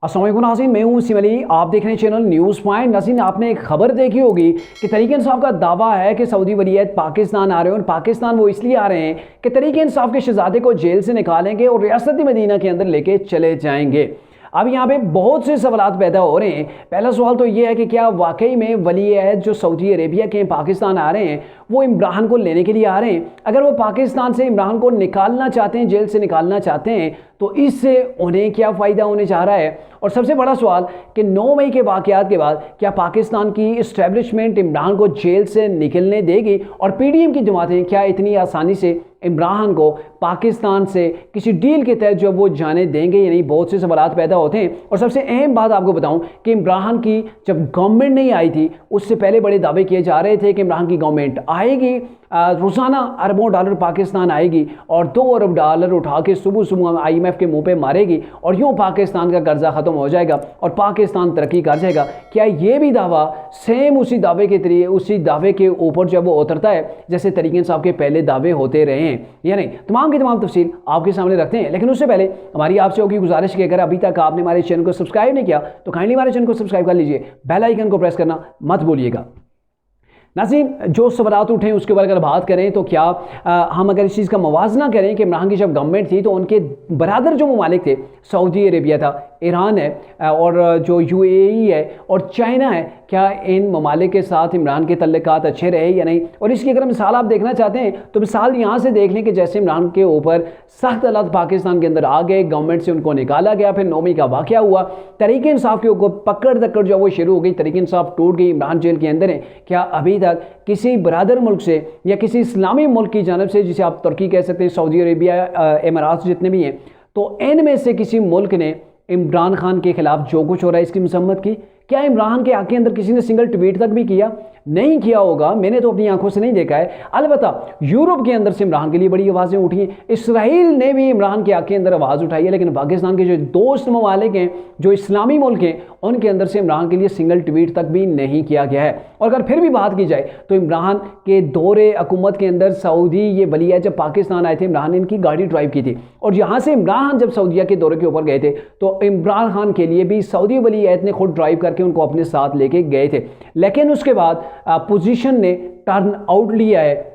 अस्सलाम वालेकुम नाज़रीन, मैं हूं सिम अली। आप देख रहे हैं चैनल न्यूज़ पॉइंट। नाज़रीन, आपने एक खबर देखी होगी कि तरीक़े इंसाफ का दावा है कि सऊदी वलीअहद पाकिस्तान आ रहे हैं और पाकिस्तान वो इसलिए आ रहे हैं कि तरीक़े इंसाफ के शहज़ादे को जेल से निकालेंगे और रियासती मदीना के अंदर लेके चले जाएंगे। अब यहाँ पे बहुत से सवाल पैदा हो रहे हैं। पहला सवाल तो ये है कि क्या वाकई में वलीअहद जो सऊदी अरेबिया के पाकिस्तान आ रहे हैं वो इमरान को लेने के लिए आ रहे हैं? अगर वो पाकिस्तान से इमरान को निकालना चाहते हैं, जेल से निकालना चाहते हैं, तो इससे उन्हें क्या फ़ायदा होने जा रहा है? और सबसे बड़ा सवाल कि 9 मई के वाक़यात के बाद क्या पाकिस्तान की इस्टेब्लिशमेंट इमरान को जेल से निकलने देगी? और PDM की जमातें क्या इतनी आसानी से इमरान को पाकिस्तान से किसी डील के तहत जो वो जाने देंगे या नहीं? बहुत से सवाल पैदा होते हैं। और सबसे अहम बात आपको बताऊं कि इमरान की जब गवर्नमेंट नहीं आई थी उससे पहले बड़े दावे किए जा रहे थे कि इमरान की गवर्नमेंट आएगी, रोज़ाना अरबों डॉलर पाकिस्तान आएगी और 2 अरब डॉलर उठा के सुबह सुबह IMF के मुंह पे मारेगी और यूँ पाकिस्तान का कर्जा ख़त्म हो जाएगा और पाकिस्तान तरक्की कर जाएगा। क्या ये भी दावा सेम उसी दावे के तरीके, उसी दावे के ऊपर जब वो उतरता है जैसे तरीक़े इंसाफ के पहले दावे होते रहे हैं या नहीं? तमाम की तमाम तफसील आपके सामने रखते हैं, लेकिन उससे पहले हमारी आपसे होगी गुजारिश कि अगर अभी तक आपने हमारे चैनल को सब्सक्राइब नहीं किया तो काइंडली हमारे चैनल को सब्सक्राइब कर लीजिए, बेल आइकन को प्रेस करना मत भूलिएगा। नाज़रीन, जो सवालात उठे उसके बारे में अगर बात करें तो क्या हम अगर इस चीज़ का मवाजना करें कि इमरान की जब गवर्नमेंट थी तो उनके बरादर जो ममालिक थे, सऊदी अरेबिया था, ईरान है और जो UAE है और चाइना है, क्या इन ममालिक के साथ इमरान के तल्लुकात अच्छे रहे या नहीं? और इसकी अगर मिसाल आप देखना चाहते हैं तो मिसाल यहाँ से देख लें कि जैसे इमरान के ऊपर सख्त हालात पाकिस्तान के अंदर आ गए, गवर्नमेंट से उनको निकाला गया, फिर 9 मई का वाक़या हुआ, तरीक़े इंसाफ के ऊपर पकड़ दकड़ जो वो शुरू हो गई, तरीक़े इंसाफ टूट गई, इमरान जेल के अंदर है। क्या अभी तक किसी बरादर मुल्क से या किसी इस्लामी मुल्क की जानब से, जिसे आप तुर्की कह सकते हैं, सऊदी अरेबिया, इमारात जितने भी हैं, तो इनमें से किसी मुल्क ने इमरान खान के खिलाफ जो कुछ हो रहा है इसकी मसम्मत की? क्या इमरान के आगे अंदर किसी ने सिंगल ट्वीट तक भी किया? नहीं किया होगा, मैंने तो अपनी आंखों से नहीं देखा है। अलबत्ता यूरोप के अंदर से इमरान के लिए बड़ी आवाज़ें उठी हैं, इसराइल ने भी इमरान के आगे अंदर आवाज़ उठाई है, लेकिन पाकिस्तान के जो दोस्त ममालिक हैं, जो इस्लामी मुल्क हैं, उनके अंदर से इमरान के लिए सिंगल ट्वीट तक भी नहीं किया गया है। और अगर फिर भी बात की जाए तो इमरान के दौरे हुकूमत के अंदर सऊदी ये वलीअहद जब पाकिस्तान आए थे, इमरान ने इनकी गाड़ी ड्राइव की थी और यहाँ से इमरान खान जब सऊदीया के दौरे के ऊपर गए थे तो इमरान खान के लिए भी सऊदी वलीअहद ने खुद ड्राइव करके उनको अपने साथ लेके गए थे। लेकिन उसके बाद पोजीशन ने टर्न आउट लिया है।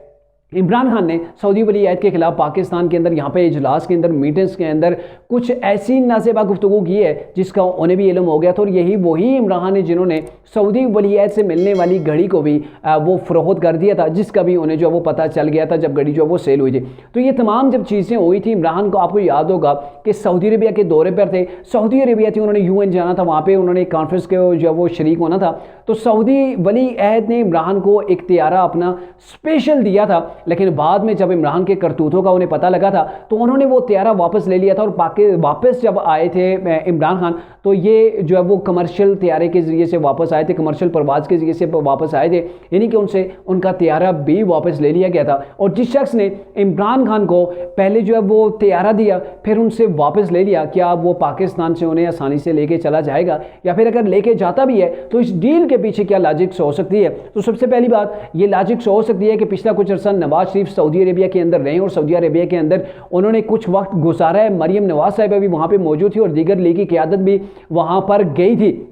इमरान खान ने सऊदी वलीअहद के खिलाफ पाकिस्तान के अंदर यहाँ पे इजलास के अंदर, मीटिंग्स के अंदर कुछ ऐसी नाज़ेबा गुफ्तगू की है जिसका उन्हें भी इल्म हो गया था। और यही वही इमरान है जिन्होंने सऊदी वलीअहद से मिलने वाली घड़ी को भी वो फ़रोख्त कर दिया था, जिसका भी उन्हें जो वो पता चल गया था जब घड़ी जो वो सेल हुई थी। तो ये तमाम जब चीज़ें हुई थी, इमरान को आपको याद होगा कि सऊदी अरेबिया के दौरे पर थे, सऊदी अरेबिया थी, उन्होंने UN जाना था, वहाँ पर उन्होंने कॉन्फ्रेंस के जो वो शरीक होना था। तो सऊदी वलीअहद ने इमरान को एक तियारा अपना स्पेशल दिया था, लेकिन बाद में जब इमरान के करतूतों का उन्हें पता लगा था तो उन्होंने वो तियारा वापस ले लिया था। और वापस जब आए थे इमरान खान तो ये जो है वो कमर्शियल तियारे के ज़रिए से वापस आए थे, कमर्शियल परवाज़ के ज़रिए से वापस आए थे, यानी कि उनसे उनका तियारा भी वापस ले लिया गया था। और जिस शख्स ने इमरान खान को पहले जो है वो तियारा दिया फिर उनसे वापस ले लिया, क्या वो पाकिस्तान से उन्हें आसानी से लेके चला जाएगा? या फिर अगर लेके जाता भी है तो इस डील के पीछे क्या लॉजिक्स हो सकती है? तो सबसे पहली बात ये लॉजिक्स हो सकती है कि पिछला कुछ अर्सा नवाज शरीफ सऊदी अरेबिया के अंदर रहे और सऊदी अरेबिया के अंदर उन्होंने कुछ वक्त गुजारा है। मरियम नवाज साहिबा भी वहाँ पे मौजूद थी और दीगर लीग की क़यादत भी वहाँ पर गई थी।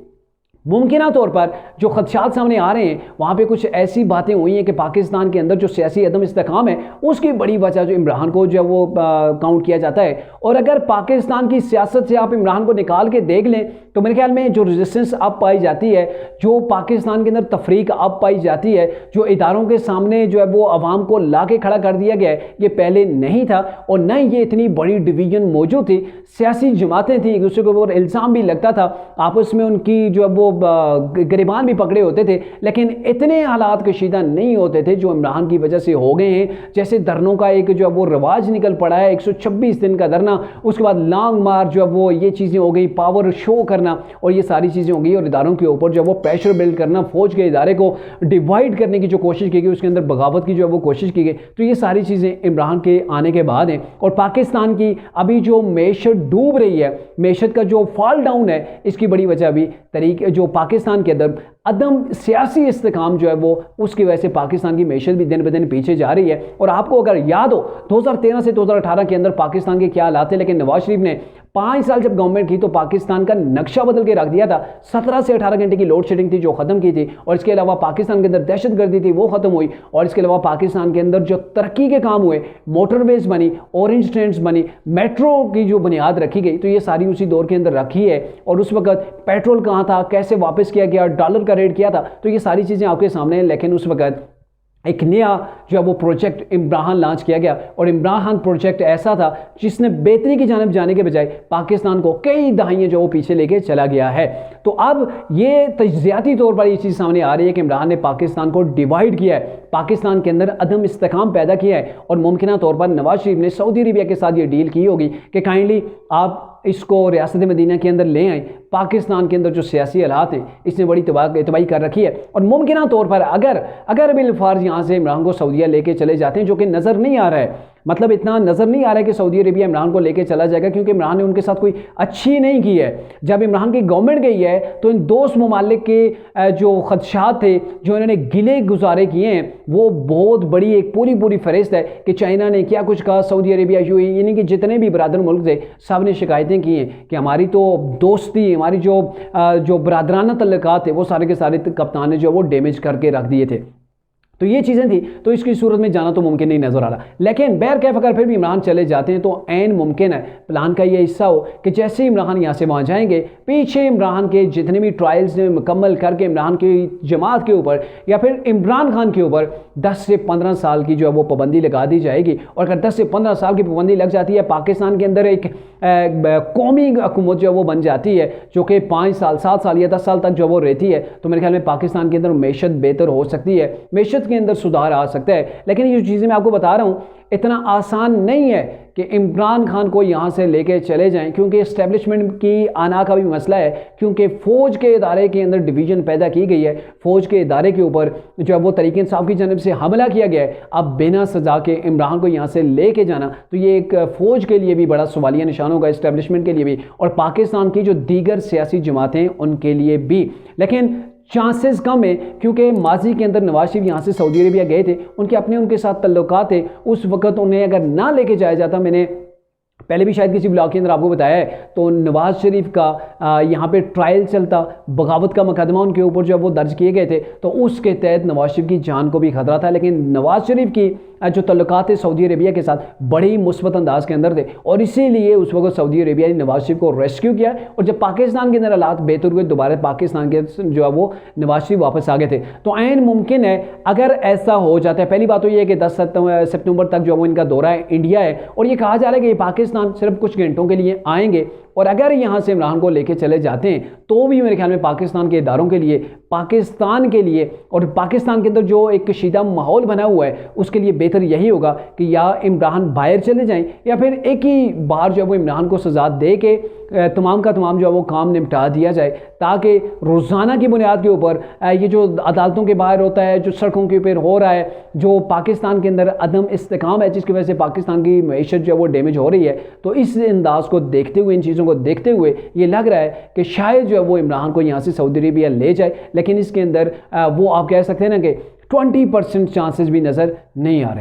मुमकिन तौर पर जो खदशात सामने आ रहे हैं वहाँ पे कुछ ऐसी बातें हुई हैं कि पाकिस्तान के अंदर जो सियासी अदम इस्तेकाम है उसकी बड़ी वजह जो इमरान को जो है वो काउंट किया जाता है। और अगर पाकिस्तान की सियासत से आप इमरान को निकाल के देख लें तो मेरे ख्याल में जो रेजिस्टेंस अब पाई जाती है, जो पाकिस्तान के अंदर तफरीक अब पाई जाती है, जो इदारों के सामने जो है वो अवाम को ला के खड़ा कर दिया गया है, ये पहले नहीं था। और न ये इतनी बड़ी डिवीजन मौजूद थी, सियासी जमातें थी, एक दूसरे के ऊपर इल्ज़ाम भी लगता था, आपस में उनकी जो है वो गिरबान भी पकड़े होते थे, लेकिन इतने हालात कशीदा नहीं होते थे जो इमरान की वजह से हो गए हैं। जैसे धरनों का एक जो है वो रवाज निकल पड़ा है, 126 दिन का धरना, उसके बाद लॉन्ग मार्च जो है वो ये चीज़ें हो गई, पावर शो करना और ये सारी चीज़ें हो गई और इदारों के ऊपर जो है वो प्रेशर बिल्ड करना, फौज के इदारे को डिवाइड करने की जो कोशिश की गई, उसके अंदर बगावत की जो है वो कोशिश की गई। तो ये सारी चीज़ें इमरान के आने के बाद हैं। और पाकिस्तान की अभी जो मैशत डूब रही है, मैशत का जो फॉल डाउन है, इसकी बड़ी वजह भी तरीके जो पाकिस्तान के अंदर अदम सियासी इस्तेकाम जो है वो उसकी वजह से पाकिस्तान की मैशत भी दिन ब दिन पीछे जा रही है। और आपको अगर याद हो 2013 से 2018 के अंदर पाकिस्तान के क्या हालात थे, लेकिन नवाज शरीफ ने 5 साल जब गवर्नमेंट की तो पाकिस्तान का नक्शा बदल के रख दिया था। 17 से 18 घंटे की लोड शेडिंग थी जो खत्म की थी, और इसके अलावा पाकिस्तान के अंदर दहशतगर्दी थी वो खत्म हुई, और इसके अलावा पाकिस्तान के अंदर जो तरक्की के काम हुए, मोटरवेज बनी, ऑरेंज ट्रेन्स बनी, मेट्रो की जो बुनियाद रखी गई, तो ये सारी उसी दौर के अंदर रखी है। और उस वक्त पेट्रोल कहाँ था, कैसे वापस किया गया, डॉलर का रेट क्या था, तो ये सारी चीज़ें आपके सामने हैं। लेकिन उस वक्त एक नया जो है वो प्रोजेक्ट इमरान खान लॉन्च किया गया, और इमरान खान प्रोजेक्ट ऐसा था जिसने बेहतरी की जानिब जाने के बजाय पाकिस्तान को कई दहाइयाँ जो वो पीछे लेके चला गया है। तो अब ये तज्जियाती तौर पर ये चीज़ सामने आ रही है कि इमरान ने पाकिस्तान को डिवाइड किया है, पाकिस्तान के अंदर अदम इस्तेकाम पैदा किया है, और मुमकिन तौर पर नवाज शरीफ ने सऊदी अरबिया के साथ ये डील की होगी कि काइंडली आप इसको रियासत मदीना के अंदर ले आए। पाकिस्तान के अंदर जो सियासी हालात हैं इसने बड़ी तबाही कर रखी है, और मुमकिन तौर पर अगर बिलफार्ज यहाँ से इमरान को सऊदीया लेके चले जाते हैं, जो कि नज़र नहीं आ रहा है, मतलब इतना नज़र नहीं आ रहा है कि सऊदी अरबिया इमरान को लेके चला जाएगा, क्योंकि इमरान ने उनके साथ कोई अच्छी नहीं की है। जब इमरान की गवर्नमेंट गई है तो इन दोस्त ममालिक के जो खदशात थे, जो इन्होंने गिले गुजारे किए हैं, वो बहुत बड़ी एक पूरी फहरिस्त है कि चाइना ने क्या कुछ कहा, सऊदी अरबिया, यूएई, यानी कि जितने भी बरादर मुल्क थे सब ने शिकायतें की हैं कि हमारी तो दोस्ती, हमारी जो बरादराना तल्लुकात थे वो सारे के सारे कप्तान ने जो वो डैमेज करके रख दिए थे। तो ये चीज़ें थी, तो इसकी सूरत में जाना तो मुमकिन नहीं नज़र आ रहा। लेकिन बहरकैफ अगर फिर भी इमरान चले जाते हैं तो ऐन मुमकिन है प्लान का ये हिस्सा हो कि जैसे इमरान यहाँ से वहाँ जाएंगे, पीछे इमरान के जितने भी ट्रायल्स ने मुकम्मल करके इमरान की जमात के ऊपर या फिर इमरान खान के ऊपर 10 से 15 साल की जो है वो पाबंदी लगा दी जाएगी। और अगर 10 से 15 साल की पाबंदी लग जाती है, पाकिस्तान के अंदर एक कौमी हुकूमत जो है वो बन जाती है, जो कि 5 साल 7 साल या 10 साल तक जो वो रहती है, तो मेरे ख्याल में पाकिस्तान के अंदर मैशत बेहतर हो सकती है, मैशत के अंदर सुधार आ सकता है। लेकिन ये चीज़ें मैं आपको बता रहा हूँ इतना आसान नहीं है कि इमरान खान को यहाँ से लेके चले जाएं, क्योंकि इस्टेब्लिशमेंट की आना का भी मसला है, क्योंकि फ़ौज के इदारे के अंदर डिवीज़न पैदा की गई है, फ़ौज के इदारे के ऊपर जो है वो तरीक़े इंसाफ की जानिब से हमला किया गया है। अब बिना सज़ा के इमरान को यहाँ से लेके जाना, तो ये एक फ़ौज के लिए भी बड़ा सवालिया निशान होगा, इस्टेब्लिशमेंट के लिए भी, और पाकिस्तान की जो दीगर सियासी जमातें उनके लिए भी। लेकिन चांसेस कम है, क्योंकि माजी के अंदर नवाज शरीफ यहाँ से सऊदी अरबिया गए थे, उनके साथ तल्लुकात थे, उस वक्त उन्हें अगर ना लेके जाया जाता, मैंने पहले भी शायद किसी ब्लॉग के अंदर आपको बताया है, तो नवाज शरीफ का यहाँ पे ट्रायल चलता, बगावत का मुकदमा उनके ऊपर जो वो दर्ज किए गए थे, तो उसके तहत नवाज शरीफ की जान को भी खतरा था। लेकिन नवाज शरीफ की जो तल्लुकात थे सऊदी अरबिया के साथ बड़े ही मुस्बत अंदाज के अंदर थे, और इसीलिए उस वक्त सऊदी अरबिया ने नवाज शरीफ को रेस्क्यू किया, और जब पाकिस्तान के अंदर हालात बेहतर हुए, दोबारा पाकिस्तान के जो है वो नवाज शरीफ वापस आ गए थे। तो ऐन मुमकिन है अगर ऐसा हो जाता है। पहली बात तो ये है कि 10 सितंबर तक जो वो इनका दौरा है इंडिया है, और ये कहा जा रहा है कि पाकिस्तान सिर्फ कुछ घंटों के लिए आएंगे, और अगर यहाँ से इमरान को लेके चले जाते हैं तो भी मेरे ख्याल में पाकिस्तान के इदारों के लिए, पाकिस्तान के लिए, और पाकिस्तान के अंदर जो एक कशीदा माहौल बना हुआ है उसके लिए बेहतर यही होगा कि या इमरान बाहर चले जाएं, या फिर एक ही बार जो है वो इमरान को सज़ा दे के तमाम का तमाम जो है वो काम निपटा दिया जाए, ताकि रोज़ाना की बुनियाद के ऊपर ये जो अदालतों के बाहर होता है, जो सड़कों के ऊपर हो रहा है, जो पाकिस्तान के अंदर अदम इस्तेकाम है जिसकी वजह से पाकिस्तान की मईशत जो है वो डैमेज हो रही है, तो इस अंदाज को देखते हुए, इन चीज़ों को देखते हुए ये लग रहा है कि शायद जो है वो इमरान को यहाँ से सऊदी अरबिया ले जाए। लेकिन इसके अंदर वो आप कह सकते हैं ना कि 20% चांसेस भी नज़र नहीं आ रहे।